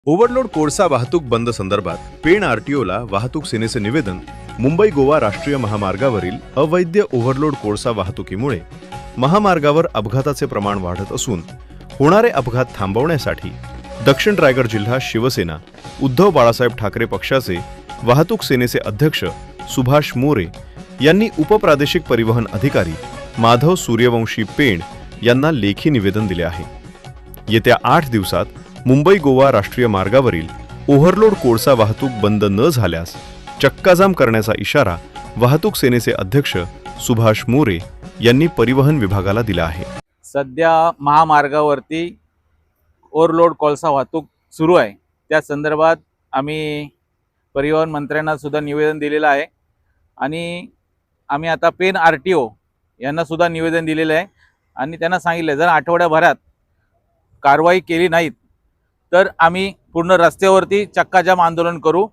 Overload कोळसा वाहतूक बंद संदर्भात पेण आरटीओला वाहतूक सेनेचे निवेदन. मुंबई गोवा राष्ट्रीय महामार्गावरील अवैध ओव्हरलोड कोळसा वाहतुकीमुळे महामार्गावर अपघाताचे प्रमाण वाढत असून होणारे अपघात थांबवण्यासाठी दक्षिण रायगड जिल्हा शिवसेना उद्धव बाळासाहेब ठाकरे पक्षाचे वाहतूक सेनेचे अध्यक्ष सुभाष मोरे यांनी उपप्रादेशिक परिवहन अधिकारी माधव सूर्यवंशी पेण यांना लेखी निवेदन दिले आहे. येत्या 8 दिवसात मुंबई गोवा राष्ट्रीय मार्गावरील ओव्हरलोड कोळसा वाहतूक बंद न झाल्यास चक्काजाम करण्याचा इशारा वाहतूक सेनेचे अध्यक्ष सुभाष मोरे यांनी परिवहन विभागाला दिला आहे. सध्या महामार्गावरती ओव्हरलोड कोळसा वाहतूक सुरू आहे. त्या संदर्भात आम्ही परिवहन मंत्र्यांना सुद्धा निवेदन दिलेलं आहे आणि आम्ही आता पेण आरटीओ यांना सुद्धा निवेदन दिलेलं आहे आणि त्यांना सांगितलं जर आठवड्याभरात कारवाई केली नाहीत तर आम्ही पूर्ण रस्त्यावरती चक्काजाम आंदोलन करू.